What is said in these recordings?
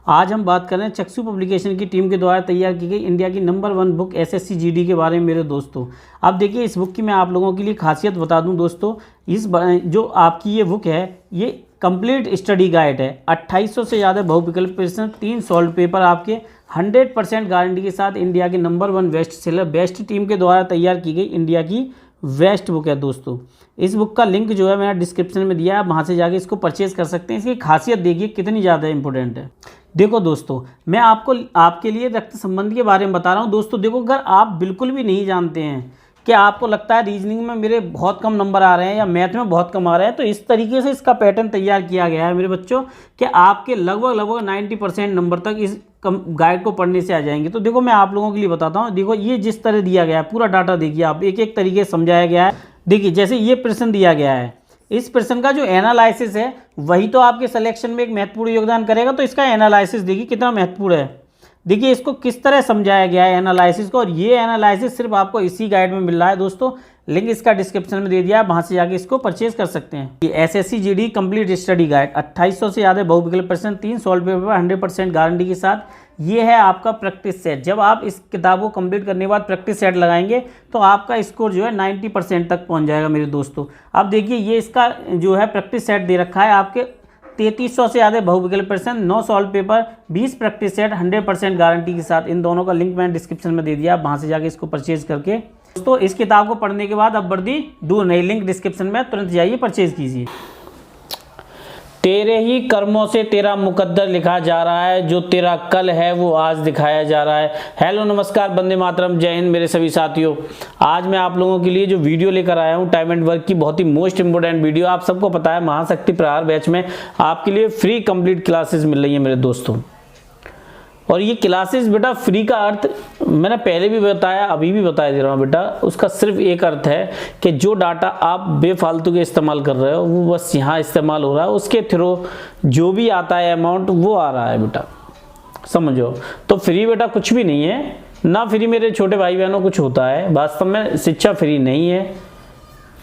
आज हम बात कर रहे हैं चक्षु पब्लिकेशन की टीम के द्वारा तैयार की गई इंडिया की नंबर 1 बुक एसएससी जीडी के बारे में मेरे दोस्तों। अब देखिए इस बुक की मैं आप लोगों के लिए खासियत बता दूं दोस्तों। जो आपकी ये बुक है ये कंप्लीट स्टडी गाइड है। 2800 से ज़्यादा बहुविकल्प प्रश्न, 3 सॉल्व पेपर आपके 100% गारंटी के साथ इंडिया की number 1 best seller best team के द्वारा तैयार की गई इंडिया की बेस्ट बुक है दोस्तों। इस बुक का लिंक जो है मैंने डिस्क्रिप्शन में दिया है, आप वहाँ से जाके इसको परचेज़ कर सकते हैं। इसकी खासियत देखिए कितनी ज़्यादा इंपॉर्टेंट है। देखो दोस्तों, मैं आपके लिए रक्त संबंध के बारे में बता रहा हूँ दोस्तों। देखो, अगर आप बिल्कुल भी नहीं जानते हैं कि आपको लगता है रीजनिंग में मेरे बहुत कम नंबर आ रहे हैं या मैथ में बहुत कम आ रहे हैं, तो इस तरीके से इसका पैटर्न तैयार किया गया है मेरे बच्चों कि आपके लगभग 90% नंबर तक इस गाइड को पढ़ने से आ जाएंगे। तो देखो मैं आप लोगों के लिए बताता हूँ। देखो ये जिस तरह दिया गया है पूरा डाटा देखिए, आप एक एक तरीके से समझाया गया है। देखिए जैसे ये प्रश्न दिया गया है, इस प्रश्न का जो एनालिसिस है वही तो आपके सिलेक्शन में एक महत्वपूर्ण योगदान करेगा। तो इसका एनालिसिस देखिए कितना महत्वपूर्ण है। देखिए इसको किस तरह समझाया गया है एनालिसिस को, और ये एनालिसिस सिर्फ आपको इसी गाइड में मिल रहा है दोस्तों। लिंक इसका डिस्क्रिप्शन में दे दिया है, वहाँ से जाके इसको परचेज कर सकते हैं। ये SSC GD complete study guide 2800 से ज़्यादा बहुविकल्प प्रश्न, 3 सॉल्व पेपर 100% गारंटी के साथ। ये है आपका प्रैक्टिस सेट। जब आप इस किताब को कंप्लीट करने के बाद प्रैक्टिस सेट लगाएंगे तो आपका स्कोर जो है 90% तक पहुंच जाएगा मेरे दोस्तों। अब देखिए ये इसका जो है प्रैक्टिस सेट दे रखा है आपके 3300 से ज़्यादा बहुविकल्प प्रश्न, 9 solve paper, 20 practice set 100% guarantee के साथ। इन दोनों का लिंक मैंने डिस्क्रिप्शन में दे दिया, आप वहाँ से जाके इसको परचेज करके दोस्तों इस किताब को पढ़ने के बाद अब वर्दी दूर नहीं, लिंक डिस्क्रिप्शन में तुरंत जाइए परचेज कीजिए। तेरे ही कर्मों से तेरा मुकद्दर लिखा जा रहा है, जो तेरा कल है वो आज दिखाया जा रहा है। हेलो नमस्कार, वंदे मातरम, जय हिंद मेरे सभी साथियों। आज मैं आप लोगों के लिए जो वीडियो लेकर आया हूँ टाइम एंड वर्क की, बहुत ही मोस्ट इंपोर्टेंट वीडियो। आप सबको पता है महाशक्ति प्रहार बैच में आपके लिए फ्री कंप्लीट क्लासेस मिल रही है मेरे दोस्तों। और ये क्लासेस बेटा फ्री का अर्थ मैंने पहले भी बताया, अभी भी बता दे रहा हूँ बेटा। उसका सिर्फ एक अर्थ है कि जो डाटा आप बेफालतू के इस्तेमाल कर रहे हो वो बस यहाँ इस्तेमाल हो रहा है, उसके थ्रू जो भी आता है अमाउंट वो आ रहा है बेटा, समझो। तो फ्री बेटा कुछ भी नहीं है ना, फ्री मेरे छोटे भाई बहनों कुछ होता है। वास्तव में शिक्षा फ्री नहीं है,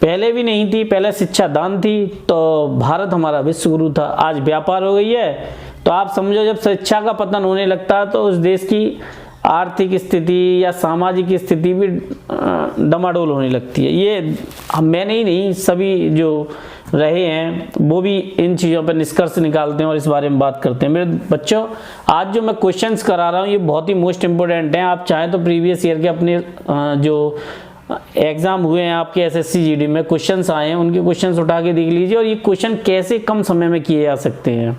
पहले भी नहीं थी। पहले शिक्षा दान थी, तो भारत हमारा विश्व गुरु था। आज व्यापार हो गई है। तो आप समझो जब शिक्षा का पतन होने लगता है तो उस देश की आर्थिक स्थिति या सामाजिक स्थिति भी डमाडोल होने लगती है। ये मैंने ही नहीं, सभी जो रहे हैं वो भी इन चीज़ों पर निष्कर्ष निकालते हैं और इस बारे में बात करते हैं। मेरे बच्चों, आज जो मैं क्वेश्चंस करा रहा हूँ ये बहुत ही मोस्ट इम्पोर्टेंट हैं। आप चाहें तो प्रीवियस ईयर के अपने जो एग्जाम हुए हैं आपके एसएससी जीडी में क्वेश्चंस आए हैं, उनके क्वेश्चंस उठा के देख लीजिए और ये क्वेश्चन कैसे कम समय में किए जा सकते हैं,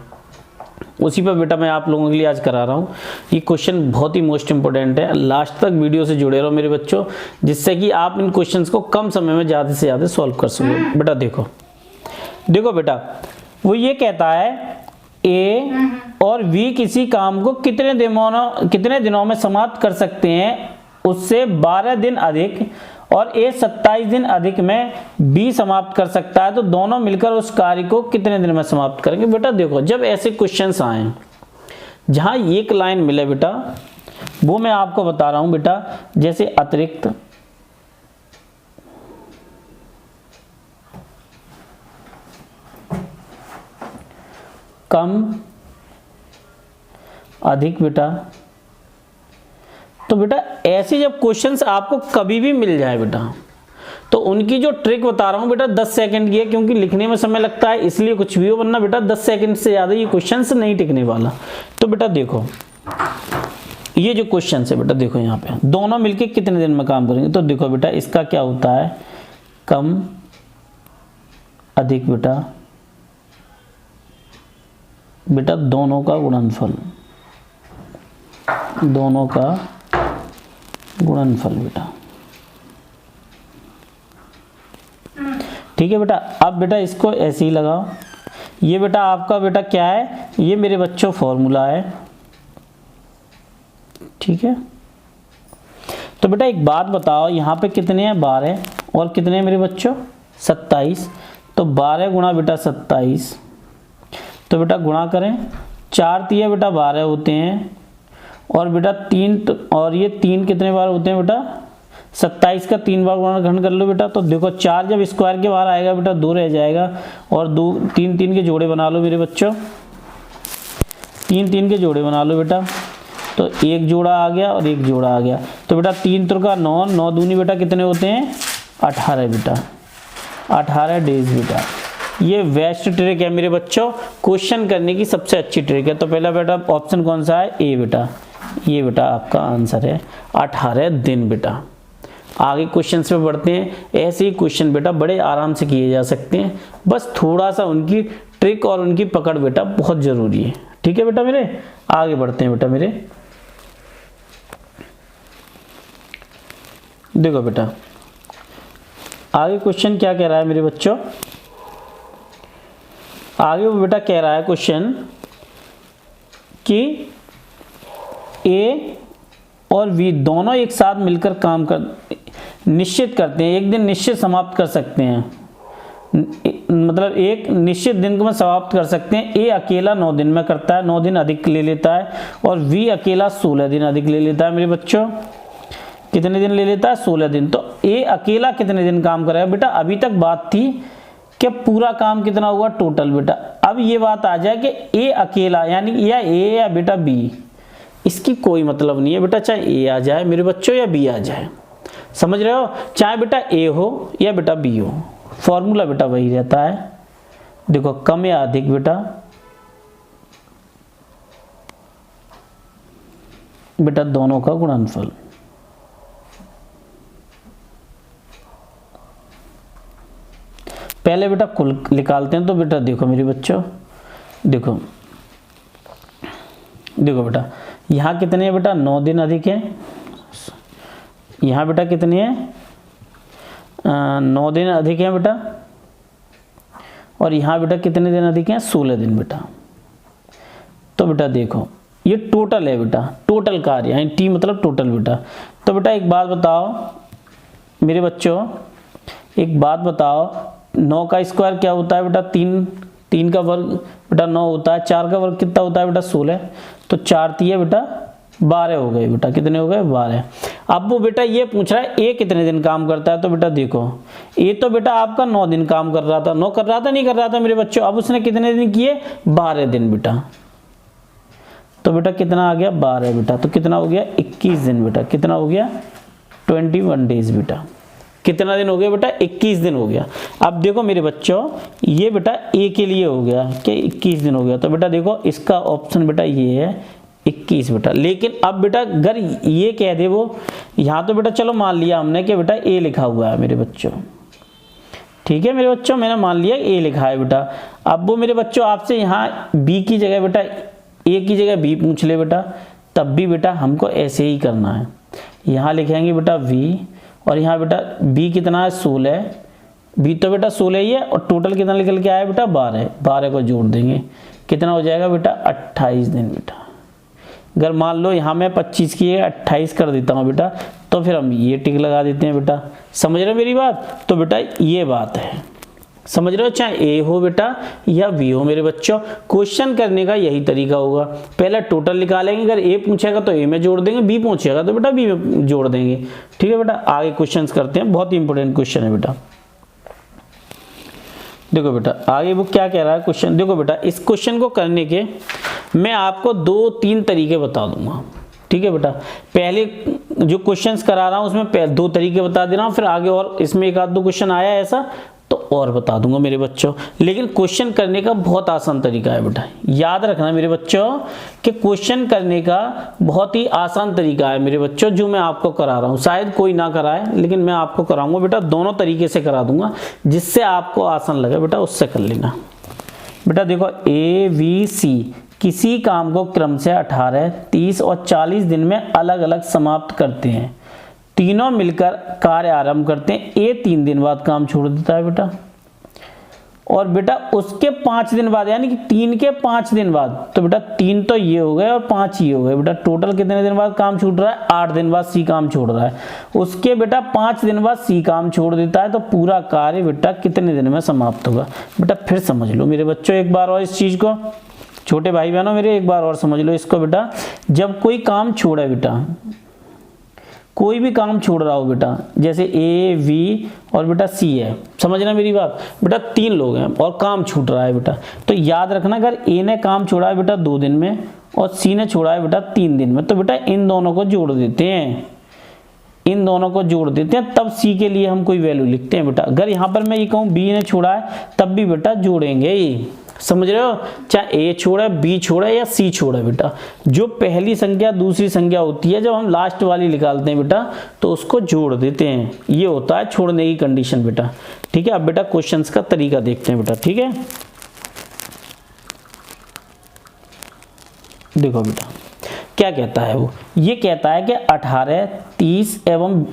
उसी पर बेटा मैं आप लोगों के लिए आज करा रहा हूँ। ये क्वेश्चन बहुत ही मोस्ट इंपॉर्टेंट है, लास्ट तक वीडियो से जुड़े रहो मेरे बच्चों, जिससे कि आप इन क्वेश्चंस को कम समय में ज़्यादा से ज़्यादा सॉल्व कर सको। बेटा देखो बेटा, वो ये कहता है ए और बी किसी काम को कितने दिनों में समाप्त कर सकते हैं, उससे 12 दिन अधिक और ए 27 दिन अधिक में बी समाप्त कर सकता है, तो दोनों मिलकर उस कार्य को कितने दिन में समाप्त करेंगे। बेटा देखो, जब ऐसे क्वेश्चंस आए जहां एक लाइन मिले बेटा, वो मैं आपको बता रहा हूं बेटा। जैसे अतिरिक्त, कम, अधिक बेटा, तो बेटा ऐसे जब क्वेश्चंस आपको कभी भी मिल जाए बेटा, तो उनकी जो ट्रिक बता रहा हूं बेटा 10 सेकंड की है, क्योंकि लिखने में समय लगता है इसलिए कुछ भी हो, वरना बेटा 10 सेकंड से ज़्यादा ये क्वेश्चंस नहीं टिकने वाला। तो बेटा देखो ये जो क्वेश्चन है बेटा, देखो यहाँ पे दोनों मिलके कितने दिन में काम करेंगे। तो देखो बेटा इसका क्या होता है, कम, अधिक बेटा दोनों का गुणनफल, बेटा, ठीक है बेटा। अब बेटा इसको ऐसे ही लगाओ। ये बेटा आपका बेटा क्या है, ये मेरे बच्चों फॉर्मूला है, ठीक है। तो बेटा एक बात बताओ, यहाँ पे कितने हैं 12 और कितने हैं मेरे बच्चों 27, तो 12 गुणा बेटा 27, तो बेटा गुणा करें, 4 तिया बेटा 12 होते हैं और बेटा 3 और ये 3 कितने बार होते हैं बेटा 27 का 3 बार गुणनखंड कर लो बेटा। तो देखो 4 जब स्क्वायर के बाहर आएगा बेटा 2 रह जाएगा और 2 3 3 के जोड़े बना लो मेरे बच्चों। तीन तीन के जोड़े बना लो बेटा। तो एक जोड़ा आ गया और एक जोड़ा आ गया। तो बेटा 3 त्रिका 9, 9 दूनी बेटा कितने होते हैं 18 बेटा, 18 डेज बेटा। ये बेस्ट ट्रिक है मेरे बच्चों, क्वेश्चन करने की सबसे अच्छी ट्रिक है। तो पहला बेटा ऑप्शन कौन सा है, ए बेटा। ये बेटा आपका आंसर है 18 दिन बेटा। आगे क्वेश्चन पे बढ़ते हैं। ऐसे ही क्वेश्चन बेटा बड़े आराम से किए जा सकते हैं, बस थोड़ा सा उनकी ट्रिक और उनकी पकड़ बेटा बहुत जरूरी है। ठीक है बेटा मेरे, आगे बढ़ते हैं बेटा मेरे। देखो बेटा आगे क्वेश्चन क्या कह रहा है मेरे बच्चों, आगे वो बेटा कह रहा है क्वेश्चन कि ए और बी दोनों एक साथ मिलकर काम कर निश्चित करते हैं, एक दिन निश्चित समाप्त कर सकते हैं, मतलब एक निश्चित दिन को में समाप्त कर सकते हैं। ए अकेला 9 दिन में करता है, 9 दिन अधिक ले लेता है, और बी अकेला 16 दिन अधिक ले लेता है मेरे बच्चों। कितने दिन ले लेता है 16 दिन। तो ए अकेला कितने दिन काम करेगा बेटा, अभी तक बात थी कि पूरा काम कितना हुआ टोटल बेटा। अब ये बात आ जाए कि ए अकेला यानी या ए या बेटा बी, इसकी कोई मतलब नहीं है बेटा, चाहे ए आ जाए मेरे बच्चों या बी आ जाए, समझ रहे हो, चाहे बेटा ए हो या बेटा बी हो, फॉर्मूला बेटा वही रहता है। देखो कम या अधिक बेटा, बेटा दोनों का गुणनफल। पहले बेटा कुल निकालते हैं। तो बेटा देखो मेरे बच्चों, देखो देखो बेटा यहाँ कितने हैं बेटा 9 दिन अधिक है, यहाँ बेटा कितने हैं 9 दिन अधिक है बेटा, और यहाँ बेटा कितने दिन अधिक हैं 16 दिन बेटा। तो बेटा देखो ये टोटल है बेटा, टोटल कार्य यानी टी मतलब टोटल बेटा। तो बेटा एक बात बताओ मेरे बच्चों, एक बात बताओ, 9 का स्क्वायर क्या होता है बेटा 3, 3 का वर्ग बेटा 9 होता है, 4 का वर्ग कितना होता है बेटा 16, तो 4 3 बेटा 12 हो गए बेटा। कितने हो गए 12। अब वो बेटा ये पूछ रहा है ए कितने दिन काम करता है। तो बेटा देखो ए तो बेटा आपका 9 दिन काम कर रहा था, 9 कर रहा था नहीं कर रहा था मेरे बच्चों। अब उसने कितने दिन किए 12 दिन बेटा। तो बेटा कितना आ गया 12 बेटा, तो कितना हो गया 21 दिन बेटा। कितना हो गया 21 डेज बेटा। कितना दिन हो गया बेटा 21 दिन हो गया। अब देखो मेरे बच्चों ये बेटा ए के लिए हो गया कि 21 दिन हो गया। तो बेटा देखो इसका ऑप्शन बेटा ये है 21 बेटा। लेकिन अब बेटा अगर ये कह दे वो, यहाँ तो बेटा चलो मान लिया हमने कि बेटा ए लिखा हुआ है मेरे बच्चों, ठीक है मेरे बच्चों, मैंने मान लिया ए लिखा है बेटा। अब वो मेरे बच्चों आपसे यहाँ बी की जगह बेटा ए की जगह बी पूछ ले बेटा, तब भी बेटा हमको ऐसे ही करना है। यहाँ लिखेंगे बेटा वी, और यहाँ बेटा बी कितना है 16, बी तो बेटा 16 ही है, और टोटल कितना निकल के आया बेटा 12, 12 को जोड़ देंगे कितना हो जाएगा बेटा 28 दिन बेटा। अगर मान लो यहाँ मैं 25 की 28 कर देता हूँ बेटा, तो फिर हम ये टिक लगा देते हैं बेटा। समझ रहे हो मेरी बात। तो बेटा ये बात है, समझ रहे हो, चाहे ए हो बेटा या बी हो मेरे बच्चों, क्वेश्चन करने का यही तरीका होगा। पहले टोटल निकालेंगे, अगर ए पूछेगा तो ए में जोड़ देंगे, बी पूछेगा तो बेटा बी में जोड़ देंगे। ठीक है बेटा, आगे क्वेश्चंस करते हैं, बहुत ही इंपॉर्टेंट क्वेश्चन है बेटा। देखो बेटा आगे वो क्या कह रहा है क्वेश्चन। देखो बेटा इस क्वेश्चन को करने के मैं आपको 2-3 तरीके बता दूंगा। ठीक है बेटा, पहले जो क्वेश्चंस करा रहा हूं उसमें 2 तरीके बता दे रहा हूं, फिर आगे और इसमें 1-2 क्वेश्चन आया ऐसा तो और बता दूंगा मेरे बच्चों। लेकिन क्वेश्चन करने का बहुत आसान तरीका है बेटा, याद रखना मेरे बच्चों कि क्वेश्चन करने का बहुत ही आसान तरीका है मेरे बच्चों, जो मैं आपको करा रहा हूँ। शायद कोई ना कराए, लेकिन मैं आपको कराऊंगा बेटा, दोनों तरीके से करा दूंगा, जिससे आपको आसान लगे बेटा उससे कर लेना। बेटा देखो ए बी सी किसी काम को क्रम से 18, 30 और 40 दिन में अलग अलग समाप्त करते हैं। तीनों मिलकर कार्य आरंभ करते हैं। ए 3 दिन बाद काम छोड़ देता है बेटा, और बेटा उसके 5 दिन बाद यानी कि 3 के 5 दिन बाद, तो बेटा 3 तो ये हो गए और 5 ये हो गए बेटा, टोटल कितने दिन बाद काम छूट रहा है 8 दिन बाद सी काम छोड़ रहा है। उसके बेटा 5 दिन बाद सी काम छोड़ देता है, तो पूरा कार्य बेटा कितने दिन में समाप्त होगा। बेटा फिर समझ लो मेरे बच्चों एक बार और इस चीज को, छोटे भाई बहनों मेरे एक बार और समझ लो इसको बेटा। जब कोई काम छोड़े बेटा, कोई भी काम छोड़ रहा हो बेटा, जैसे ए वी और बेटा सी है, समझना मेरी बात बेटा, 3 लोग हैं और काम छूट रहा है बेटा, तो याद रखना अगर ए ने काम छोड़ा है बेटा 2 दिन में और सी ने छोड़ा है बेटा 3 दिन में। तो बेटा इन दोनों को जोड़ देते हैं, इन दोनों को जोड़ देते हैं, तब सी के लिए हम कोई वैल्यू लिखते हैं बेटा। अगर यहाँ पर मैं ये कहूँ बी ने छोड़ा है तब भी बेटा जोड़ेंगे ही, समझ रहे हो, चाहे ए छोड़ा है, बी छोड़ा है या सी छोड़ा है बेटा। जो पहली संख्या दूसरी संख्या होती है, जब हम लास्ट वाली निकालते हैं बेटा तो उसको जोड़ देते हैं, ये होता है छोड़ने की कंडीशन बेटा। ठीक है, अब बेटा क्वेश्चंस का तरीका देखते हैं बेटा। ठीक है, देखो बेटा क्या कहता है वो, ये कहता है कि 18, 30 एवं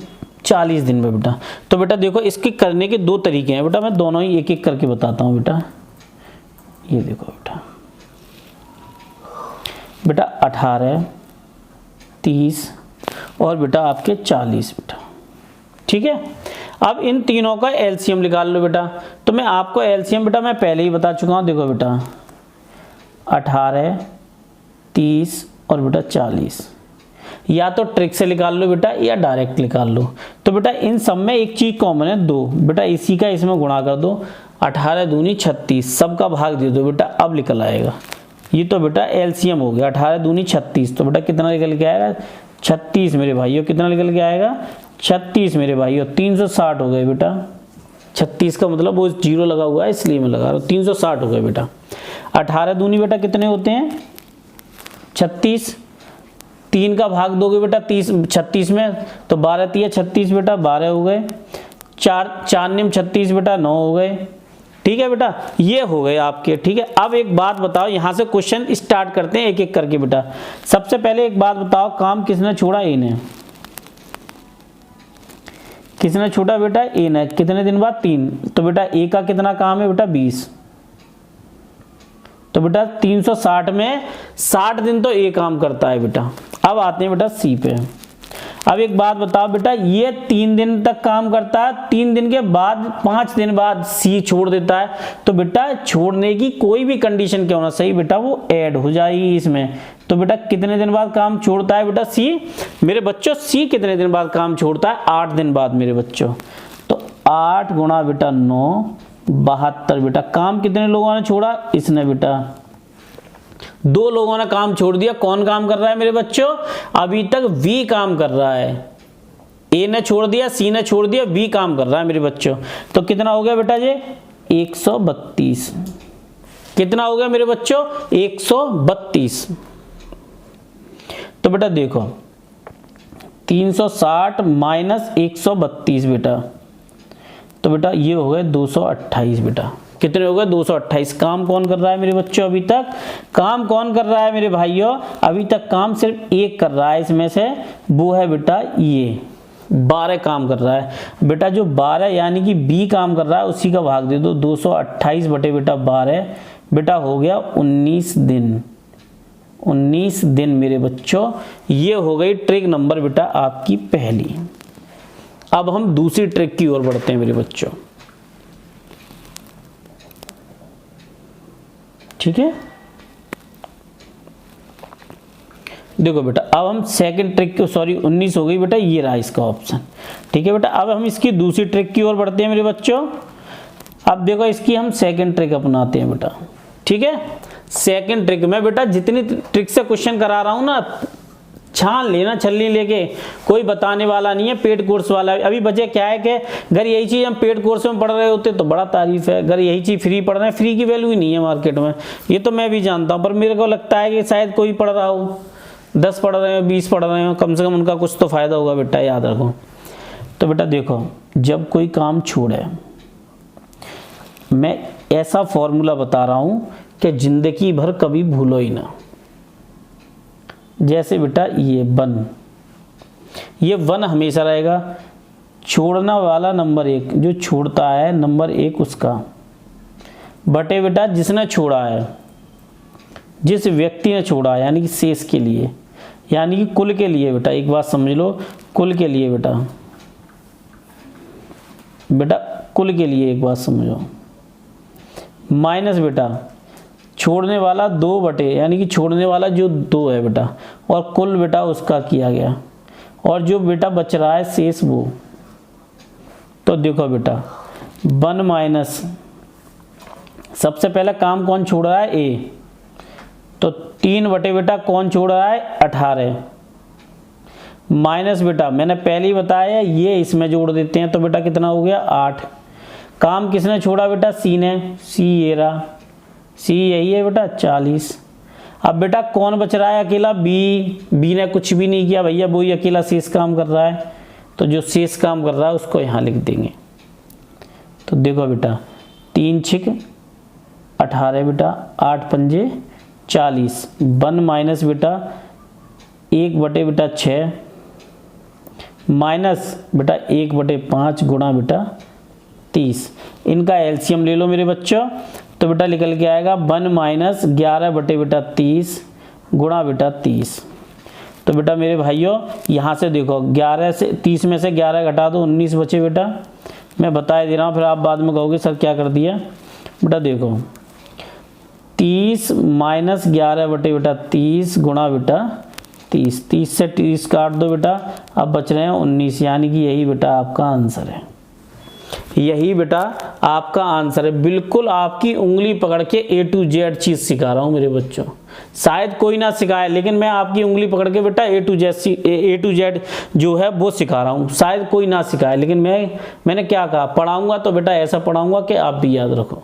40 दिन में बेटा। तो बेटा देखो इसके करने के 2 तरीके हैं बेटा, मैं दोनों ही एक एक करके बताता हूँ बेटा। ये देखो बेटा 18, 30 और बेटा आपके 40 बेटा। ठीक है, अब इन तीनों का एलसीएम निकाल लो बेटा। तो मैं आपको एलसीएम बेटा मैं पहले ही बता चुका हूँ। देखो बेटा 18, 30 और बेटा 40, या तो ट्रिक से निकाल लो बेटा या डायरेक्ट निकाल लो। तो बेटा इन सब में एक चीज कॉमन है 2 बेटा, इसी का इसमें गुणा कर दो, 18 दूनी 36, सबका भाग दे दो बेटा, अब निकल आएगा। ये तो बेटा एलसीएम हो गया, 18 दूनी 36, तो बेटा कितना निकल के आएगा 36 मेरे भाइयों, कितना निकल के आएगा 36 मेरे भाइयों, 360 हो गए बेटा। 36 का मतलब वो 0 लगा हुआ है इसलिए मैं लगा रहा हूँ, 360 हो गए बेटा। 18 दूनी बेटा कितने होते हैं 36, 3 का भाग दोगे बेटा 36 में, तो 12 3 36 बेटा 12 हो गए, 4 निम 36 बेटा 9 हो गए। ठीक है बेटा, ये हो गए आपके। ठीक है, अब एक बात बताओ, यहां से क्वेश्चन स्टार्ट करते हैं एक एक करके बेटा। सबसे पहले एक बात बताओ, काम किसने छोड़ा, ए ने। किसने छोड़ा बेटा, ए ने। कितने दिन बाद 3, तो बेटा ए का कितना काम है बेटा 20, तो बेटा 360 में 60 दिन तो ए काम करता है बेटा। अब आते हैं बेटा सी पे। अब एक बात बताओ बेटा, ये 3 दिन तक काम करता है, 3 दिन के बाद 5 दिन बाद सी छोड़ देता है, तो बेटा छोड़ने की कोई भी कंडीशन क्या होना सही बेटा, वो ऐड हो जाएगी इसमें। तो बेटा कितने दिन बाद काम छोड़ता है बेटा सी मेरे बच्चों, सी कितने दिन बाद काम छोड़ता है 8 दिन बाद मेरे बच्चों। तो 8 गुणा बेटा 9, 72 बेटा। काम कितने लोगों ने छोड़ा, इसने बेटा 2 लोगों ने काम छोड़ दिया। कौन काम कर रहा है मेरे बच्चों, अभी तक वी काम कर रहा है। ए ने छोड़ दिया, सी ने छोड़ दिया, वी काम कर रहा है मेरे बच्चों। तो कितना हो गया बेटा जी 132। कितना हो गया मेरे बच्चों 132। तो बेटा देखो 360 माइनस 132 बेटा, तो बेटा ये हो गए 228 बेटा। कितने हो गए 228। काम कौन कर रहा है मेरे बच्चों, अभी तक काम कौन कर रहा है मेरे भाइयों, अभी तक काम सिर्फ एक कर रहा है इसमें से, वो है बेटा ये 12 काम कर रहा है बेटा। जो 12 यानी कि बी काम कर रहा है उसी का भाग दे दो, 228 बटे बेटा 12 बेटा हो गया 19 दिन। 19 दिन मेरे बच्चों। ये हो गई ट्रिक नंबर बेटा आपकी पहली। अब हम दूसरी ट्रिक की ओर बढ़ते हैं मेरे बच्चों। ठीक है, देखो बेटा अब हम सेकंड ट्रिक की, सॉरी 19 हो गई बेटा, ये रहा इसका ऑप्शन। ठीक है बेटा, अब हम इसकी दूसरी ट्रिक की ओर बढ़ते हैं मेरे बच्चों। अब देखो इसकी हम सेकंड ट्रिक अपनाते हैं बेटा। ठीक है, सेकंड ट्रिक में बेटा जितनी ट्रिक से क्वेश्चन करा रहा हूं ना, छान लेना छलनी लेके, कोई बताने वाला नहीं है, पेड कोर्स वाला। अभी बचे क्या है कि अगर यही चीज़ हम पेड कोर्स में पढ़ रहे होते तो बड़ा तारीफ है, अगर यही चीज़ फ्री पढ़ रहे हैं, फ्री की वैल्यू ही नहीं है मार्केट में, ये तो मैं भी जानता हूँ। पर मेरे को लगता है कि शायद कोई पढ़ रहा हो, 10 पढ़ रहे हो, 20 पढ़ रहे हो, कम से कम उनका कुछ तो फायदा होगा बेटा, याद रखो। तो बेटा देखो जब कोई काम छोड़े, मैं ऐसा फॉर्मूला बता रहा हूँ कि जिंदगी भर कभी भूलो ही ना। जैसे बेटा ये 1, ये 1 हमेशा रहेगा। छोड़ना वाला नंबर 1, जो छोड़ता है नंबर 1 उसका, बटे बेटा जिसने छोड़ा है, जिस व्यक्ति ने छोड़ा है, यानी कि शेष के लिए, यानी कि कुल के लिए बेटा। एक बात समझ लो, कुल के लिए बेटा, बेटा कुल के लिए एक बात समझो, माइनस बेटा छोड़ने वाला 2 बटे, यानी कि छोड़ने वाला जो 2 है बेटा, और कुल बेटा उसका किया गया, और जो बेटा बच रहा है शेष वो। तो देखो बेटा 1 माइनस, सबसे पहला काम कौन छोड़ रहा है, ए, तो 3 बटे बेटा कौन छोड़ रहा है 18, माइनस बेटा मैंने पहले ही बताया ये इसमें जोड़ देते हैं तो बेटा कितना हो गया 8। काम किसने छोड़ा बेटा सी ने, सी ये रहा, सी यही है बेटा 40। अब बेटा कौन बच रहा है अकेला बी, बी ने कुछ भी नहीं किया भैया, वही अकेला शेष काम कर रहा है, तो जो शेष काम कर रहा है उसको यहाँ लिख देंगे। तो देखो बेटा 3 छिक 18 बेटा, 8 पंजे 40, 1 माइनस बेटा 1 बटे बेटा 6 माइनस बेटा 1 बटे 5 गुणा बेटा 30। इनका एलसीएम ले लो मेरे बच्चों, तो बेटा निकल के आएगा 1 माइनस 11 बटे बेटा 30 गुणा बेटा 30। तो बेटा मेरे भाइयों यहाँ से देखो 11 से 30 में से 11 घटा दो 19 बचे बेटा। मैं बता दे रहा हूँ, फिर आप बाद में कहोगे सर क्या कर दिया। बेटा देखो 30 माइनस 11 बटे बेटा 30 गुणा बेटा 30, 30 से 30 काट दो बेटा, अब बच रहे हैं 19, यानी कि यही बेटा आपका आंसर है, यही बेटा आपका आंसर है। बिल्कुल आपकी उंगली पकड़ के A to Z चीज़ सिखा रहा हूँ मेरे बच्चों, शायद कोई ना सिखाए लेकिन मैं आपकी उंगली पकड़ के बेटा A to Z जो है वो सिखा रहा हूँ। शायद कोई ना सिखाए लेकिन मैंने क्या कहा, पढ़ाऊँगा तो बेटा ऐसा पढ़ाऊँगा कि आप भी याद रखो,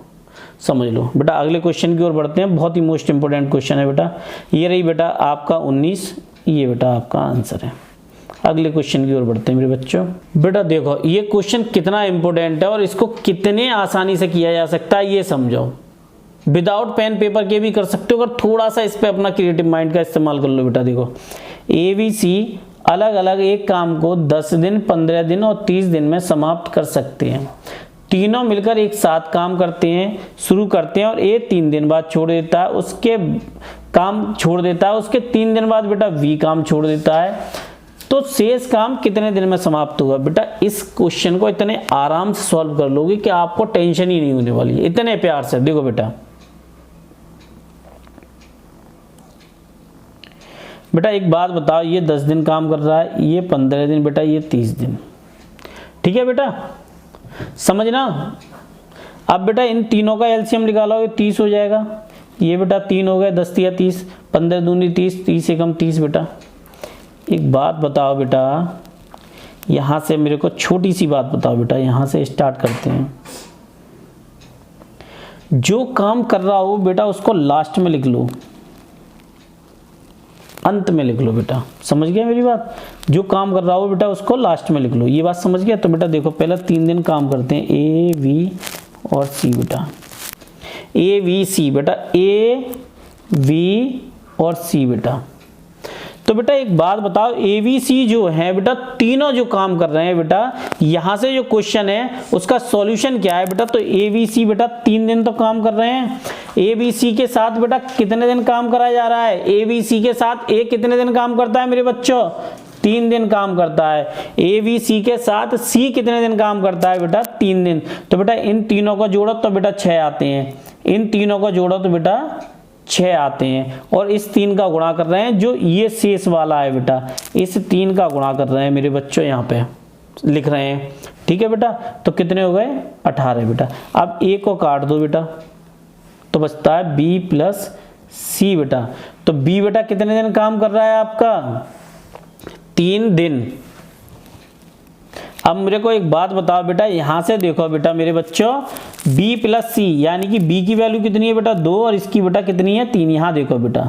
समझ लो। बेटा अगले क्वेश्चन की ओर बढ़ते हैं, बहुत ही मोस्ट इंपोर्टेंट क्वेश्चन है बेटा। ये रही बेटा आपका 19, ये बेटा आपका आंसर है। अगले क्वेश्चन की ओर बढ़ते हैं मेरे बच्चों। बेटा देखो ये क्वेश्चन कितना इंपॉर्टेंट है और इसको कितने आसानी से किया जा सकता है ये समझो। विदाउट पेन पेपर के भी कर सकते हो, अगर थोड़ा सा इस पे अपना क्रिएटिव माइंड का इस्तेमाल कर लो। बेटा देखो ABC अलग अलग एक काम को 10 दिन, 15 दिन और 30 दिन में समाप्त कर सकते हैं। तीनों मिलकर एक साथ काम करते हैं, शुरू करते हैं और A 3 दिन बाद छोड़ देता है, उसके काम छोड़ देता है, उसके 3 दिन बाद बेटा B काम छोड़ देता है, तो शेष काम कितने दिन में समाप्त होगा। बेटा इस क्वेश्चन को इतने आराम से सॉल्व कर लोगे कि आपको टेंशन ही नहीं होने वाली है, इतने प्यार से। देखो बेटा एक बात बताओ, ये 10 दिन काम कर रहा है, ये 15 दिन बेटा, ये 30 दिन, ठीक है बेटा, समझना। अब बेटा इन तीनों का एलसीएम निकालोगे 30 हो जाएगा, ये बेटा 3 हो गए, 10 या 30, 15 दूनी 30, 30 एकम 30 बेटा। एक बात बताओ बेटा, यहाँ से मेरे को छोटी सी बात बताओ बेटा, यहाँ से स्टार्ट करते हैं। जो काम कर रहा हो बेटा उसको लास्ट में लिख लो, अंत में लिख लो बेटा, समझ गया मेरी बात। जो काम कर रहा हो बेटा उसको लास्ट में लिख लो, ये बात समझ गया। तो बेटा देखो पहले 3 दिन काम करते हैं, A B और C बेटा, A B C बेटा, A B और C बेटा। तो बेटा एक बात बताओ, ABC जो है बेटा तीनों जो काम कर रहे हैं बेटा, यहाँ से जो क्वेश्चन है उसका सॉल्यूशन क्या है बेटा। तो ABC बेटा 3 दिन तो काम कर रहे हैं, ABC के साथ बेटा कितने दिन काम कराया जा रहा है, ABC के साथ A कितने दिन काम करता है मेरे बच्चों, 3 दिन काम करता है। ABC के साथ C कितने दिन काम करता है बेटा, 3 दिन। तो बेटा इन तीनों को जोड़ो तो बेटा 6 आते हैं, इन तीनों को जोड़ो तो बेटा 6 आते हैं, और इस 3 का गुणा कर रहे हैं, जो ये शेष वाला है बेटा इस 3 का गुणा कर रहे हैं मेरे बच्चों, यहाँ पे लिख रहे हैं, ठीक है बेटा। तो कितने हो गए 18 बेटा। अब A को काट दो बेटा, तो बचता है B प्लस C बेटा। तो B बेटा कितने दिन काम कर रहा है आपका, 3 दिन। अब मेरे को एक बात बताओ बेटा, यहाँ से देखो बेटा मेरे बच्चों B प्लस C, यानी कि B की वैल्यू कितनी है बेटा 2 और इसकी बेटा कितनी है 3। यहाँ देखो बेटा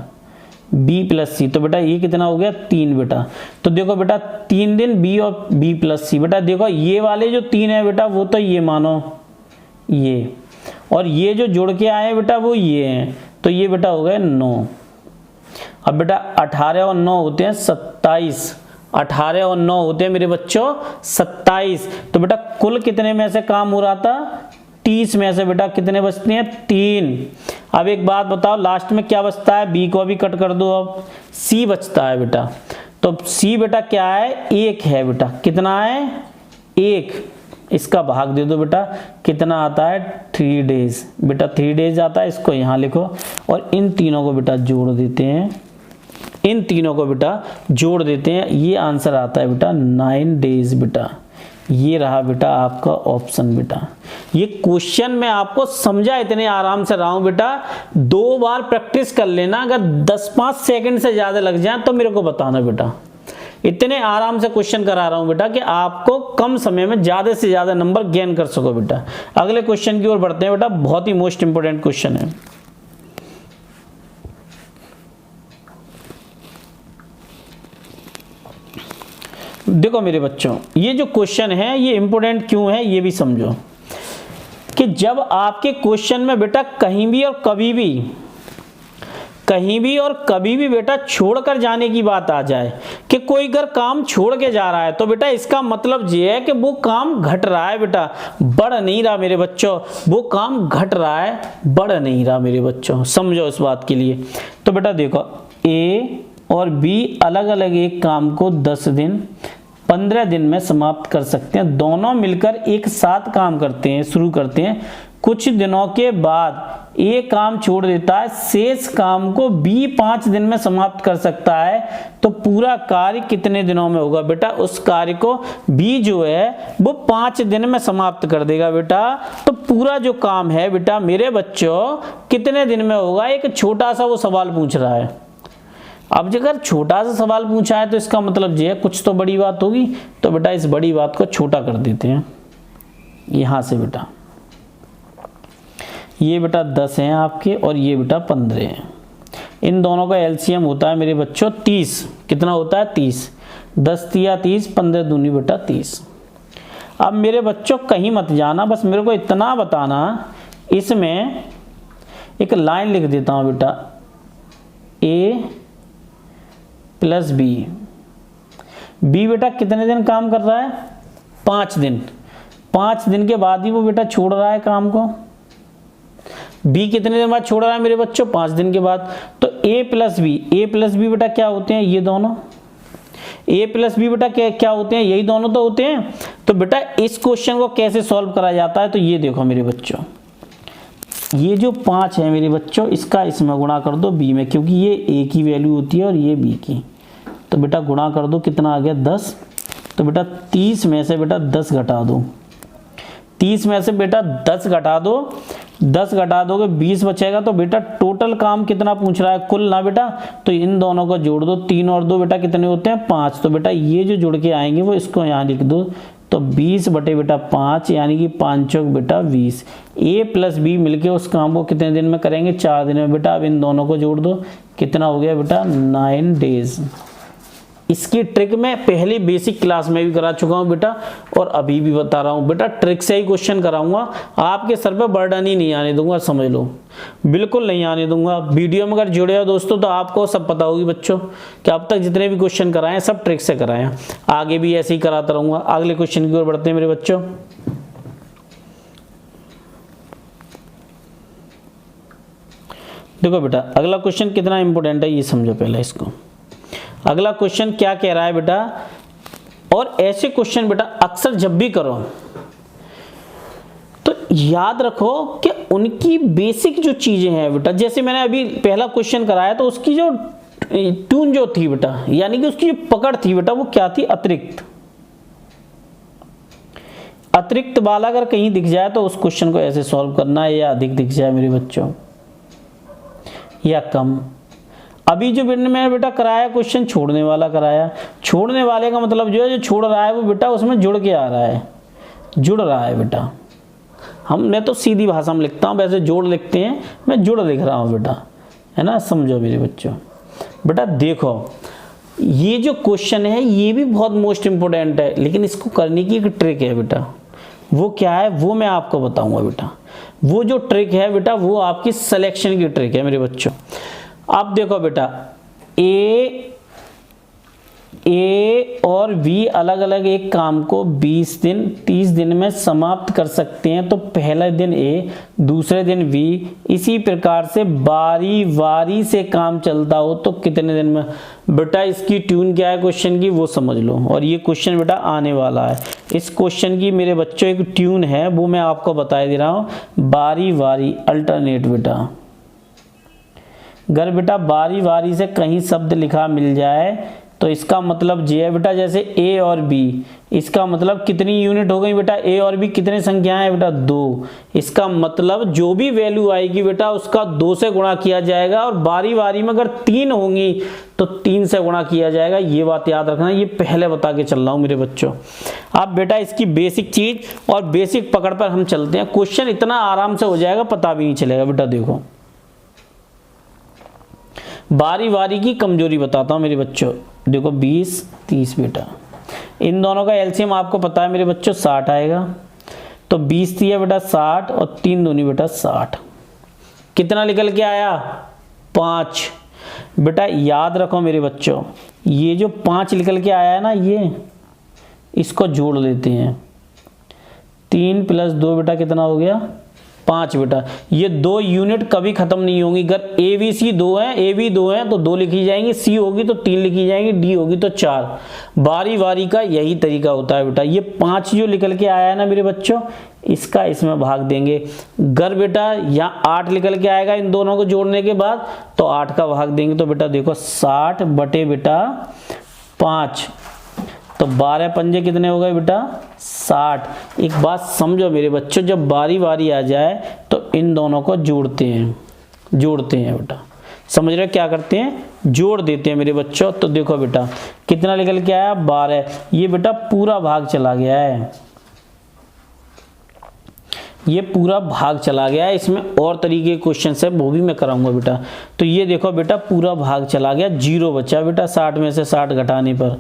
B प्लस C, तो बेटा ये कितना हो गया 3 बेटा। तो देखो बेटा 3 दिन B और B प्लस C बेटा। देखो ये वाले जो 3 है बेटा वो तो ये मानो ये, और ये जो जुड़ के आए बेटा वो ये हैं, तो ये बेटा हो गए 9। अब बेटा 18 और 9 होते हैं 27, 18 और 9 होते हैं मेरे बच्चों 27। तो बेटा कुल कितने में से काम हो रहा था, 30 में से बेटा कितने बचते हैं 3। अब एक बात बताओ लास्ट में क्या बचता है, B को भी कट कर दो, अब C बचता है बेटा। तो C बेटा क्या है 1 है बेटा, कितना है 1, इसका भाग दे दो बेटा, कितना आता है 3 डेज बेटा, 3 डेज आता है, इसको यहाँ लिखो और इन तीनों को बेटा जोड़ देते हैं, इन तीनों को बेटा जोड़ देते हैं, ये आंसर आता है बेटा 9 डेज बेटा, ये रहा बेटा आपका ऑप्शन बेटा। ये क्वेश्चन मैं आपको समझा इतने आराम से रहा हूं बेटा, 2 बार प्रैक्टिस कर लेना, अगर 10-5 सेकंड से ज्यादा लग जाए तो मेरे को बताना बेटा। इतने आराम से क्वेश्चन करा रहा हूं बेटा कि आपको कम समय में ज्यादा से ज्यादा नंबर गेन कर सको बेटा। अगले क्वेश्चन की ओर बढ़ते हैं बेटा, बहुत ही मोस्ट इंपोर्टेंट क्वेश्चन है। देखो मेरे बच्चों, ये जो क्वेश्चन है ये इंपोर्टेंट क्यों है ये भी समझो, कि जब आपके क्वेश्चन में बेटा कहीं भी और कभी भी बेटा छोड़कर जाने की बात आ जाए, कि कोई अगर काम छोड़ के जा रहा है, तो बेटा इसका मतलब ये है कि वो काम घट रहा है बेटा, बढ़ नहीं रहा मेरे बच्चों। वो काम घट रहा है, बढ़ नहीं रहा मेरे बच्चों, समझो इस बात के लिए। तो बेटा देखो, ए और बी अलग अलग एक काम को 10 दिन 15 दिन में समाप्त कर सकते हैं। दोनों मिलकर एक साथ काम करते हैं, शुरू करते हैं। कुछ दिनों के बाद ए काम छोड़ देता है, शेष काम को बी 5 दिन में समाप्त कर सकता है। तो पूरा कार्य कितने दिनों में होगा बेटा? उस कार्य को बी जो है वो 5 दिन में समाप्त कर देगा बेटा। तो पूरा जो काम है बेटा मेरे बच्चों कितने दिन में होगा? एक छोटा सा वो सवाल पूछ रहा है। अब अगर छोटा सा सवाल पूछा है तो इसका मतलब ये है कुछ तो बड़ी बात होगी। तो बेटा इस बड़ी बात को छोटा कर देते हैं यहां से बेटा। ये बेटा 10 हैं आपके और ये बेटा 15 हैं। इन दोनों का एलसीएम होता है मेरे बच्चों 30। कितना होता है? 30। 10 तिया 30, 15 दूनी बेटा 30। अब मेरे बच्चों कहीं मत जाना, बस मेरे को इतना बताना, इसमें एक लाइन लिख देता हूं बेटा, ए प्लस बी। बी बेटा कितने दिन काम कर रहा है? 5 दिन। 5 दिन के बाद ही वो बेटा छोड़ रहा है काम को। बी कितने दिन बाद छोड़ रहा है मेरे बच्चों? 5 दिन के बाद। तो ए प्लस बी बेटा क्या होते हैं? ये दोनों। ए प्लस बी बेटा क्या होते हैं? यही दोनों तो होते हैं। तो बेटा इस क्वेश्चन को कैसे सॉल्व करा जाता है? तो ये देखो मेरे बच्चों, ये जो 5 है मेरे बच्चों, इसका इसमें गुणा कर दो बी में, क्योंकि ये ए की वैल्यू होती है और ये बी की। तो बेटा गुणा कर दो, कितना आ गया? 10। तो बेटा 30 में से बेटा 10 घटा दो। 30 में से बेटा 10 घटा दो। 10 घटा दोगे 20 बचेगा। तो बेटा टोटल काम कितना पूछ रहा है? कुल ना बेटा। तो इन दोनों को जोड़ दो, 3 और 2 बेटा कितने होते हैं? 5। तो बेटा ये जो जुड़ के आएंगे वो इसको यहाँ लिख दो। तो 20 बटे बेटा 5, यानी कि 5 चौक बेटा 20। ए प्लस बी मिलके उस काम को कितने दिन में करेंगे? 4 दिन में बेटा। अब इन दोनों को जोड़ दो, कितना हो गया बेटा? 9 डेज। इसकी ट्रिक मैं पहली बेसिक क्लास में भी करा चुका हूं बेटा, और अभी भी बता रहा हूं बेटा। ट्रिक से ही क्वेश्चन कराऊंगा, आपके सर पे बर्डन ही नहीं आने दूंगा, समझ लो, बिल्कुल नहीं आने दूंगा। वीडियो में अगर जुड़े हो दोस्तों तो आपको सब पता होगी बच्चों कि अब तक जितने भी क्वेश्चन कराए सब ट्रिक से कराए हैं, आगे भी ऐसे ही कराता रहूंगा। अगले क्वेश्चन की ओर बढ़ते हैं मेरे बच्चों। देखो बेटा अगला क्वेश्चन कितना इंपॉर्टेंट है ये समझो पहले इसको। अगला क्वेश्चन क्या कह रहा है बेटा, और ऐसे क्वेश्चन बेटा अक्सर जब भी करो तो याद रखो कि उनकी बेसिक जो चीजें हैं बेटा, जैसे मैंने अभी पहला क्वेश्चन कराया तो उसकी जो ट्यून जो थी बेटा, यानी कि उसकी जो पकड़ थी बेटा, वो क्या थी? अतिरिक्त। अतिरिक्त वाला अगर कहीं दिख जाए तो उस क्वेश्चन को ऐसे सॉल्व करना है, या अधिक दिख जाए मेरे बच्चों या कम। अभी जो मैंने बेटा कराया क्वेश्चन छोड़ने वाला कराया। छोड़ने वाले का मतलब जो है जो छोड़ रहा है वो बेटा उसमें जुड़ के आ रहा है, जुड़ रहा है बेटा। मैं तो सीधी भाषा में लिखता हूँ, वैसे जोड़ लिखते हैं, मैं जुड़ लिख रहा हूँ बेटा, है ना, समझो मेरे बच्चों। बेटा देखो ये जो क्वेश्चन है ये भी बहुत मोस्ट इंपोर्टेंट है, लेकिन इसको करने की एक ट्रिक है बेटा। वो क्या है वो मैं आपको बताऊंगा बेटा। वो जो ट्रिक है बेटा वो आपकी सिलेक्शन की ट्रिक है मेरे बच्चों। अब देखो बेटा ए और बी अलग अलग एक काम को 20 दिन 30 दिन में समाप्त कर सकते हैं। तो पहले दिन ए, दूसरे दिन बी, इसी प्रकार से बारी बारी से काम चलता हो तो कितने दिन में? बेटा इसकी ट्यून क्या है क्वेश्चन की वो समझ लो, और ये क्वेश्चन बेटा आने वाला है। इस क्वेश्चन की मेरे बच्चों एक ट्यून है, वो मैं आपको बता दे रहा हूं। बारी बारी अल्टरनेट बेटा। अगर बेटा बारी बारी से कहीं शब्द लिखा मिल जाए तो इसका मतलब जे है बेटा, जैसे ए और बी, इसका मतलब कितनी यूनिट हो गई बेटा, ए और बी कितने संख्याएं हैं बेटा, 2। इसका मतलब जो भी वैल्यू आएगी बेटा उसका 2 से गुणा किया जाएगा, और बारी बारी में अगर 3 होंगी तो 3 से गुणा किया जाएगा। ये बात याद रखना, ये पहले बता के चल रहा हूं मेरे बच्चों। अब बेटा इसकी बेसिक चीज और बेसिक पकड़ पर हम चलते हैं। क्वेश्चन इतना आराम से हो जाएगा, पता भी नहीं चलेगा बेटा। देखो बारी बारी की कमजोरी बताता हूं मेरे बच्चों। देखो 20 30 बेटा, इन दोनों का एलसीएम आपको पता है मेरे बच्चों 60 आएगा। तो 20 दिया बेटा 60 और 3 दूनी बेटा 60। कितना निकल के आया, 5। बेटा याद रखो मेरे बच्चों, ये जो 5 निकल के आया है ना, ये इसको जोड़ लेते हैं। 3 + 2 बेटा कितना हो गया, 5 बेटा। ये 2 यूनिट कभी खत्म नहीं होंगी। अगर ए बी सी 2 है, ए बी 2 है तो 2 लिखी जाएंगी, सी होगी तो 3 लिखी जाएंगी, डी होगी तो 4। बारी बारी का यही तरीका होता है बेटा। ये 5 जो निकल के आया है ना मेरे बच्चों, इसका इसमें भाग देंगे। अगर बेटा यहाँ 8 निकल के आएगा इन दोनों को जोड़ने के बाद, तो 8 का भाग देंगे। तो बेटा देखो 60 बटे बेटा 5, तो 12 पंजे कितने हो गए बेटा, 60। एक बात समझो मेरे बच्चों, जब बारी बारी आ जाए तो इन दोनों को जोड़ते हैं बेटा। समझ रहे हो क्या करते हैं, जोड़ देते हैं मेरे बच्चों। तो देखो बेटा कितना निकल के आया, 12। ये बेटा पूरा भाग चला गया है, ये पूरा भाग चला गया है। इसमें और तरीके के क्वेश्चन है, वो भी मैं कराऊंगा बेटा। तो ये देखो बेटा पूरा भाग चला गया, 0 बचा बेटा 60 में से 60 घटाने पर।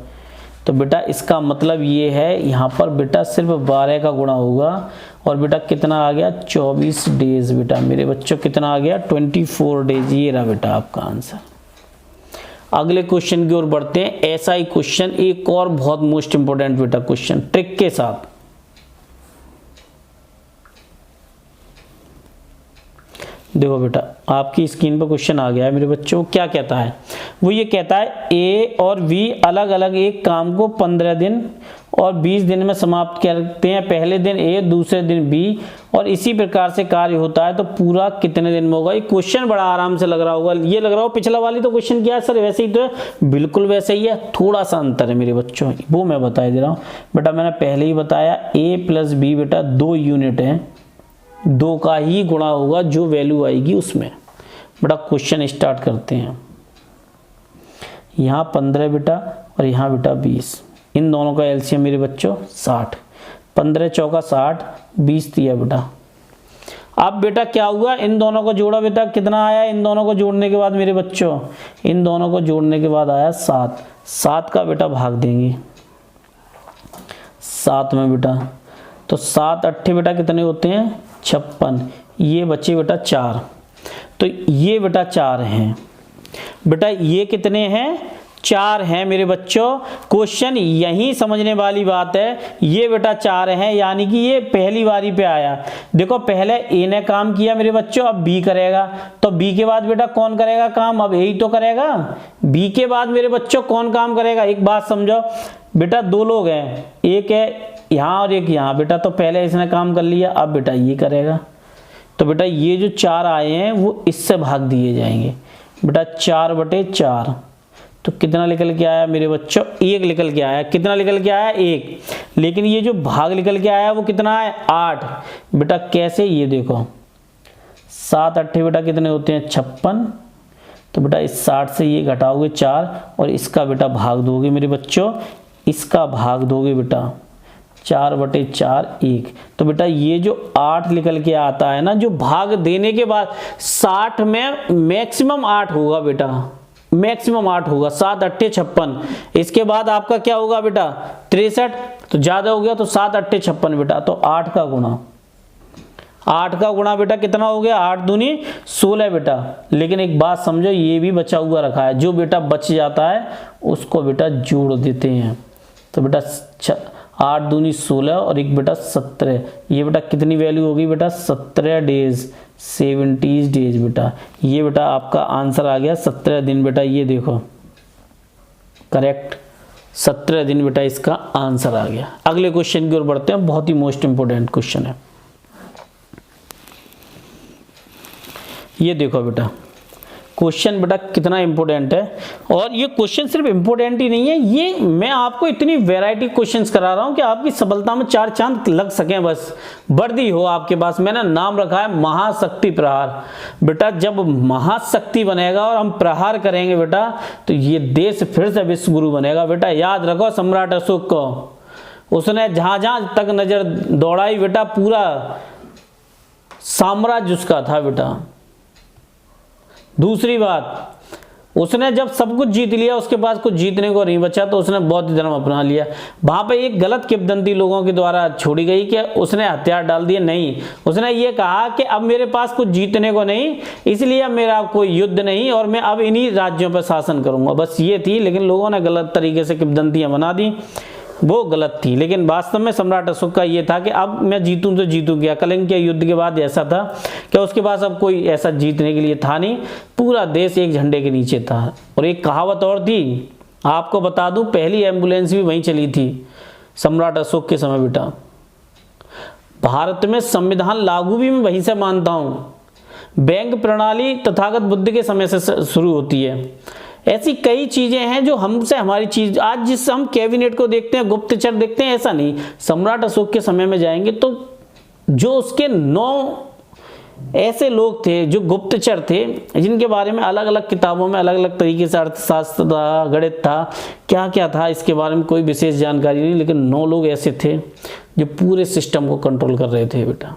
तो बेटा इसका मतलब ये है, यहाँ पर बेटा सिर्फ 12 का गुणा होगा। और बेटा कितना आ गया, 24 डेज बेटा। मेरे बच्चों कितना आ गया, 24 डेज। ये रहा बेटा आपका आंसर। अगले क्वेश्चन की ओर बढ़ते हैं। ऐसा ही क्वेश्चन एक और बहुत मोस्ट इंपोर्टेंट बेटा क्वेश्चन, ट्रिक के साथ। देखो बेटा आपकी स्क्रीन पर क्वेश्चन आ गया है मेरे बच्चों। क्या कहता है, वो ये कहता है ए और बी अलग अलग एक काम को 15 दिन और 20 दिन में समाप्त करते हैं। पहले दिन ए, दूसरे दिन बी, और इसी प्रकार से कार्य होता है तो पूरा कितने दिन में होगा। ये क्वेश्चन बड़ा आराम से लग रहा होगा। ये लग रहा हो पिछला वाली तो क्वेश्चन क्या है सर, वैसे ही तो है। बिल्कुल वैसे ही है, थोड़ा सा अंतर है मेरे बच्चों, वो मैं बता दे रहा हूँ बेटा। मैंने पहले ही बताया ए प्लस बी बेटा 2 यूनिट है, 2 का ही गुणा होगा जो वैल्यू आएगी उसमें। बेटा क्वेश्चन स्टार्ट करते हैं। यहाँ 15 बेटा और यहाँ बेटा 20, इन दोनों का एलसीएम मेरे बच्चों 60। 15 चौका 60, 20 दिया बेटा। अब बेटा क्या हुआ, इन दोनों को जोड़ा बेटा, कितना आया इन दोनों को जोड़ने के बाद मेरे बच्चों, इन दोनों को जोड़ने के बाद आया 7। 7 का बेटा भाग देंगे 7 में बेटा। तो 7 8 बेटा कितने होते हैं, 56। ये बचे बेटा 4, तो ये बेटा 4 हैं बेटा। ये कितने हैं, 4 हैं मेरे बच्चों। क्वेश्चन यही समझने वाली बात है। ये बेटा 4 हैं, यानी कि ये पहली बारी पे आया। देखो पहले ए ने काम किया मेरे बच्चों, अब बी करेगा। तो बी के बाद बेटा कौन करेगा काम, अब ए ही तो करेगा। बी के बाद मेरे बच्चों कौन काम करेगा, एक बात समझो बेटा, 2 लोग हैं, एक है यहाँ और एक यहाँ बेटा। तो पहले इसने काम कर लिया, अब बेटा ये करेगा। तो बेटा ये जो 4 आए हैं वो इससे भाग दिए जाएंगे बेटा, 4 बटे 4। तो कितना निकल के आया मेरे बच्चों, 1 निकल के आया। कितना निकल के आया, 1। लेकिन ये जो भाग निकल के आया वो कितना है, 8 बेटा। कैसे, ये देखो 7 8 बेटा कितने होते हैं, 56। तो बेटा इस 60 से ये घटाओगे 4 और इसका बेटा भाग दोगे मेरे बच्चों, इसका भाग दोगे बेटा 4 बटे 4 1। तो बेटा ये जो 8 निकल के आता है ना, जो भाग देने के बाद 60 में मैक्सिमम 8 होगा बेटा, मैक्सिमम 8 होगा। 7 8 56। इसके बाद आपका क्या होगा बेटा, 63। तो ज्यादा हो गया, तो 7 8 56 बेटा। तो 8 का गुणा, 8 का गुणा बेटा कितना हो गया, 8 दूनी 16 बेटा। लेकिन एक बात समझो, ये भी बचा हुआ रखा है, जो बेटा बच जाता है उसको बेटा जोड़ देते हैं। तो बेटा 8 दूनी 16 और एक बेटा 17। ये बेटा कितनी वैल्यू होगी बेटा, 17 डेज, 70 डेज बेटा। ये बेटा आपका आंसर आ गया 17 दिन बेटा। ये देखो करेक्ट, 17 दिन बेटा इसका आंसर आ गया। अगले क्वेश्चन की ओर बढ़ते हैं, बहुत ही मोस्ट इंपोर्टेंट क्वेश्चन है। ये देखो बेटा, क्वेश्चन बेटा कितना इंपॉर्टेंट है। और ये क्वेश्चन सिर्फ इंपॉर्टेंट ही नहीं है, ये मैं आपको इतनी वैरायटी क्वेश्चंस करा रहा हूं कि आपकी सफलता में 4 चांद लग सकें, बस वर्दी हो आपके पास। मैंने नाम रखा है महाशक्ति प्रहार। बेटा जब महाशक्ति बनेगा और हम प्रहार करेंगे बेटा, तो ये देश फिर से विश्व गुरु बनेगा। बेटा याद रखो, सम्राट अशोक को उसने जहां जहां तक नजर दौड़ाई बेटा, पूरा साम्राज्य उसका था बेटा। दूसरी बात, उसने जब सब कुछ जीत लिया, उसके पास कुछ जीतने को नहीं बचा, तो उसने बौद्ध धर्म अपना लिया। वहां पे एक गलत किंवदंती लोगों के द्वारा छोड़ी गई कि उसने हथियार डाल दिए, नहीं, उसने ये कहा कि अब मेरे पास कुछ जीतने को नहीं, इसलिए अब मेरा कोई युद्ध नहीं और मैं अब इन्हीं राज्यों पर शासन करूंगा, बस ये थी। लेकिन लोगों ने गलत तरीके से किंवदंतियां बना दी, वो गलत थी। लेकिन वास्तव में सम्राट अशोक का ये था कि अब मैं जीतूं तो जीतूं क्या। कलिंग के युद्ध के बाद ऐसा था कि उसके पास अब कोई ऐसा जीतने के लिए था नहीं, पूरा देश एक झंडे के नीचे था। और एक कहावत और थी, आपको बता दूं, पहली एम्बुलेंस भी वहीं चली थी सम्राट अशोक के समय बेटा। भारत में संविधान लागू भी मैं वहीं से मानता हूं। बैंक प्रणाली तथागत बुद्ध के समय से शुरू होती है। ऐसी कई चीजें हैं जो हमसे हमारी चीज, आज जिस हम कैबिनेट को देखते हैं, गुप्तचर देखते हैं, ऐसा नहीं। सम्राट अशोक के समय में जाएंगे तो जो उसके 9 ऐसे लोग थे जो गुप्तचर थे, जिनके बारे में अलग अलग किताबों में अलग अलग तरीके से अर्थशास्त्र था, गणित था, क्या क्या था, इसके बारे में कोई विशेष जानकारी नहीं। लेकिन 9 लोग ऐसे थे जो पूरे सिस्टम को कंट्रोल कर रहे थे बेटा।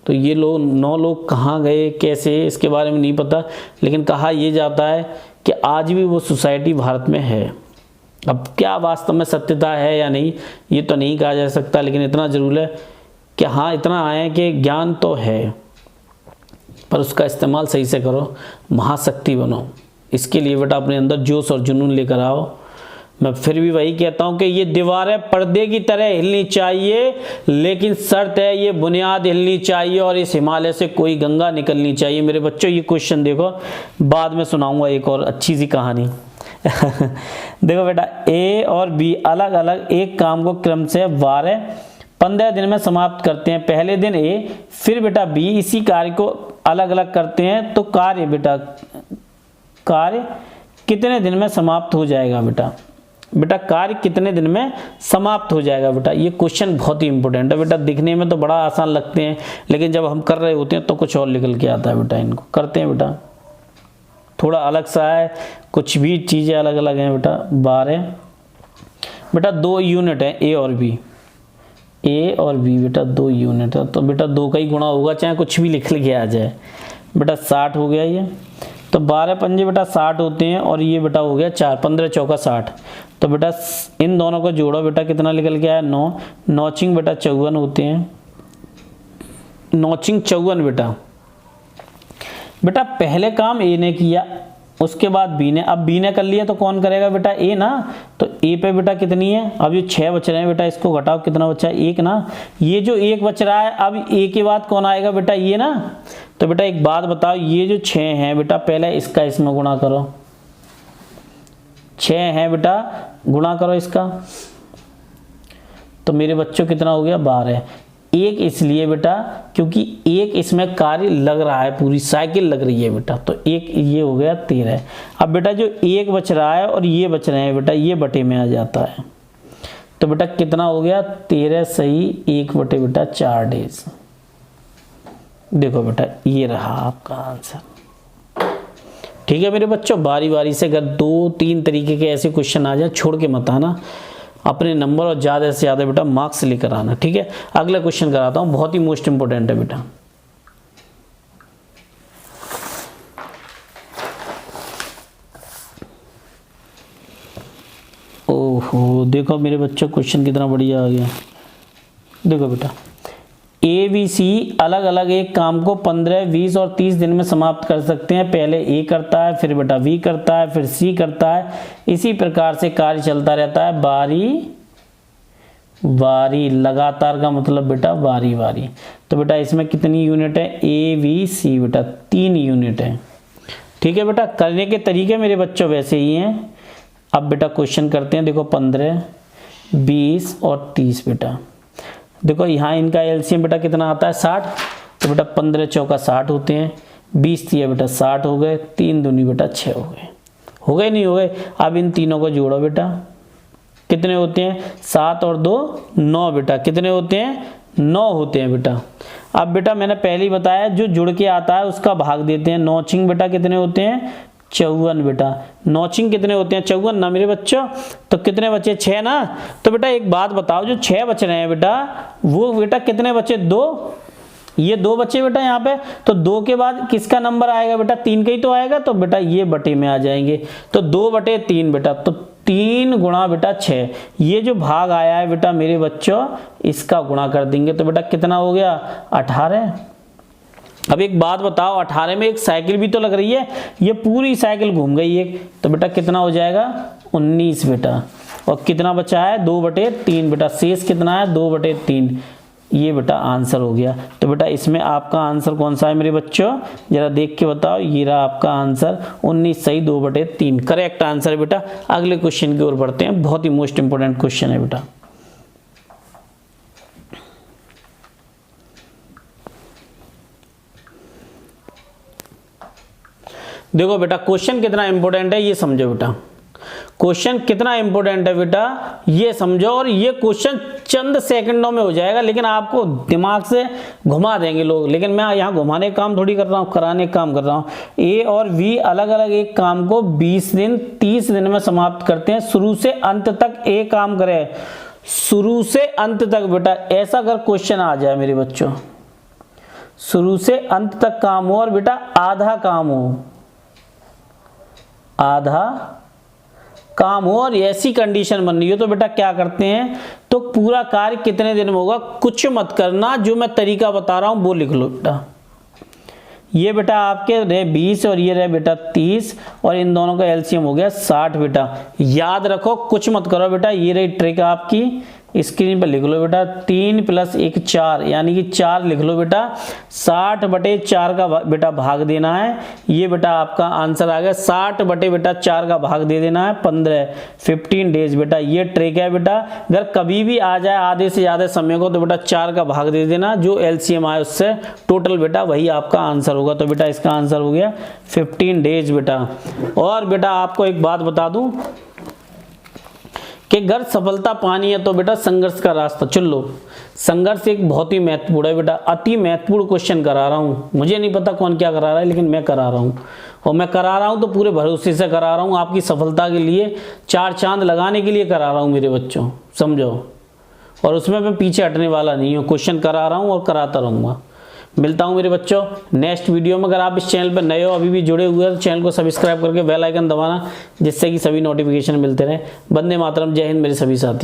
तो ये लोग 9 लोग कहाँ गए, कैसे, इसके बारे में नहीं पता। लेकिन कहा यह जाता है कि आज भी वो सोसाइटी भारत में है। अब क्या वास्तव में सत्यता है या नहीं, ये तो नहीं कहा जा सकता। लेकिन इतना जरूर है कि हाँ, इतना आए कि ज्ञान तो है, पर उसका इस्तेमाल सही से करो, महाशक्ति बनो। इसके लिए बेटा अपने अंदर जोश और जुनून लेकर आओ। मैं फिर भी वही कहता हूं कि ये दीवारें पर्दे की तरह हिलनी चाहिए, लेकिन शर्त है ये बुनियाद हिलनी चाहिए और इस हिमालय से कोई गंगा निकलनी चाहिए। मेरे बच्चों ये क्वेश्चन देखो, बाद में सुनाऊंगा एक और अच्छी सी कहानी। देखो बेटा, ए और बी अलग अलग एक काम को क्रम से 15 दिन में समाप्त करते हैं। पहले दिन ए, फिर बेटा बी इसी कार्य को अलग अलग करते हैं, तो कार्य कितने दिन में समाप्त हो जाएगा बेटा? बेटा कार्य कितने दिन में समाप्त हो जाएगा बेटा? ये क्वेश्चन बहुत ही इंपॉर्टेंट है बेटा। दिखने में तो बड़ा आसान लगते हैं, लेकिन जब हम कर रहे होते हैं तो कुछ और निकल के आता है बेटा। इनको करते हैं बेटा, थोड़ा अलग सा है, कुछ भी चीज़ें अलग अलग हैं बेटा। 12 बेटा 2 यूनिट है, ए और बी। ए और बी बेटा 2 यूनिट है, तो बेटा 2 का ही गुणा होगा, चाहे कुछ भी लिख के आ जाए बेटा। 60 हो गया ये, तो 12 पंजे बेटा 60 होते हैं, और ये बेटा हो गया 4, 15 चौका 60। तो बेटा इन दोनों को जोड़ो बेटा, कितना निकल के आया? 9। 9 चिंग बेटा 54 होते हैं, 9 चिंग 54 बेटा। बेटा पहले काम ए ने किया, उसके बाद बी ने। अब बी ने कर लिया तो कौन करेगा बेटा? ए ना। तो ए पे बेटा कितनी है? अब ये 6 बच रहे हैं बेटा, इसको घटाओ, कितना बचा है? 1 ना। ये जो 1 बच रहा है, अब ए के बाद कौन आएगा बेटा? ये ना। तो बेटा एक बात बताओ, ये जो 6 हैं बेटा, पहले इसका इसमें गुणा करो। 6 हैं बेटा, गुणा करो इसका, तो मेरे बच्चों कितना हो गया? 12। 1 इसलिए बेटा क्योंकि 1 इसमें कार्य लग रहा है, पूरी साइकिल लग रही है बेटा, तो 1 ये हो गया 13। अब बेटा जो 1 बच रहा है और ये बच रहे हैं बेटा, ये बटे में आ जाता है, तो बेटा कितना हो गया? 13 सही 1 बटे बेटा 4 डेज। देखो बेटा ये रहा आपका आंसर। ठीक है मेरे बच्चों, बारी बारी से अगर 2-3 तरीके के ऐसे क्वेश्चन आ जाए, छोड़ के मत आना, अपने नंबर और ज़्यादा से ज़्यादा बेटा मार्क्स लेकर आना। ठीक है, अगला क्वेश्चन कराता हूँ, बहुत ही मोस्ट इंपोर्टेंट है बेटा। ओहो देखो मेरे बच्चों, क्वेश्चन कितना बढ़िया आ गया। देखो बेटा, ए बी सी अलग अलग एक काम को 15, 20 और 30 दिन में समाप्त कर सकते हैं। पहले ए करता है, फिर बेटा बी करता है, फिर सी करता है। इसी प्रकार से कार्य चलता रहता है, बारी बारी, लगातार का मतलब बेटा बारी बारी। तो बेटा इसमें कितनी यूनिट है? ए बी सी बेटा 3 यूनिट है। ठीक है बेटा, करने के तरीके मेरे बच्चों वैसे ही हैं। अब बेटा क्वेश्चन करते हैं। देखो 15, 20 और 30 बेटा। देखो यहाँ इनका एलसीएम बेटा कितना आता है? 60। तो बेटा 15 चौका 60 होते हैं, 20 दिया बेटा 60 हो गए, 3 दूनी बेटा 6 हो गए नहीं हो गए। अब इन तीनों को जोड़ो बेटा, कितने होते हैं 7 और 2 9 बेटा, कितने होते हैं 9 होते हैं बेटा। अब बेटा मैंने पहले ही बताया जो जुड़ के आता है उसका भाग देते हैं। 9 छिंग बेटा कितने होते हैं 54 बेटा, 9 छिंग कितने होते हैं 54 ना मेरे बच्चों। तो कितने बचे 6 ना। तो बेटा एक बात बताओ, जो 6 बच रहे हैं बेटा वो बेटा कितने बचे 2, ये 2 बचे बेटा यहाँ पे। तो 2 के बाद किसका नंबर आएगा बेटा 3 का ही तो आएगा, तो बेटा ये बटे में आ जाएंगे। तो 2/3 बेटा, तो 3 गुणा बेटा 6, ये जो भाग आया है बेटा मेरे बच्चों इसका गुणा कर देंगे तो बेटा कितना हो गया 18। अब एक बात बताओ, 18 में एक साइकिल भी तो लग रही है, ये पूरी साइकिल घूम गई एक, तो बेटा कितना हो जाएगा 19 बेटा। और कितना बचा है 2/3 बेटा, शेष कितना है 2/3, ये बेटा आंसर हो गया। तो बेटा इसमें आपका आंसर कौन सा है मेरे बच्चों, जरा देख के बताओ। ये रहा आपका आंसर 19 सही 2/3 करेक्ट आंसर है बेटा। अगले क्वेश्चन की ओर बढ़ते हैं, बहुत ही मोस्ट इंपोर्टेंट क्वेश्चन है बेटा। देखो बेटा क्वेश्चन कितना इंपॉर्टेंट है ये समझो बेटा, क्वेश्चन कितना इंपॉर्टेंट है बेटा ये समझो। और ये क्वेश्चन चंद सेकंडों में हो जाएगा, लेकिन आपको दिमाग से घुमा देंगे लोग, लेकिन मैं यहाँ घुमाने का काम थोड़ी कर रहा हूँ, कराने का काम कर रहा हूँ। ए और बी अलग अलग एक काम को 20 दिन 30 दिन में समाप्त करते हैं। शुरू से अंत तक एक काम करे, शुरू से अंत तक बेटा। ऐसा अगर क्वेश्चन आ जाए मेरे बच्चों, शुरू से अंत तक काम हो और बेटा आधा काम हो, आधा काम हो और ऐसी कंडीशन बन रही हो, तो बेटा क्या करते हैं, तो पूरा कार्य कितने दिन में होगा कुछ मत करना, जो मैं तरीका बता रहा हूं वो लिख लो बेटा। ये बेटा आपके रहे 20 और ये रहे बेटा 30 और इन दोनों का एलसीएम हो गया 60 बेटा। याद रखो कुछ मत करो बेटा, ये रही ट्रिक आपकी, स्क्रीन पर लिख लो बेटा 3 + 1 4 यानी कि 4 लिख लो बेटा। 60/4 का बेटा भाग देना है, ये बेटा आपका आंसर आ गया। 60/4 का भाग दे देना है 15 डेज बेटा। ये ट्रिक है बेटा, अगर कभी भी आ जाए आधे से ज्यादा समय को तो बेटा 4 का भाग दे देना, जो एलसीएम आए उससे टोटल बेटा वही आपका आंसर होगा। तो बेटा इसका आंसर हो गया 15 डेज बेटा। और बेटा आपको एक बात बता दूं कि अगर सफलता पानी है तो बेटा संघर्ष का रास्ता चुन लो। संघर्ष एक बहुत ही महत्वपूर्ण है बेटा, अति महत्वपूर्ण क्वेश्चन करा रहा हूँ। मुझे नहीं पता कौन क्या करा रहा है, लेकिन मैं करा रहा हूँ, और मैं करा रहा हूँ तो पूरे भरोसे से करा रहा हूँ, आपकी सफलता के लिए 4 चांद लगाने के लिए करा रहा हूँ मेरे बच्चों, समझो। और उसमें मैं पीछे हटने वाला नहीं हूँ, क्वेश्चन करा रहा हूँ और कराता रहूँगा। मिलता हूँ मेरे बच्चों नेक्स्ट वीडियो में। अगर आप इस चैनल पर नए हो, अभी भी जुड़े हुए हैं, तो चैनल को सब्सक्राइब करके बेल आइकन दबाना, जिससे कि सभी नोटिफिकेशन मिलते रहे। वंदे मातरम, जय हिंद मेरे सभी साथियों।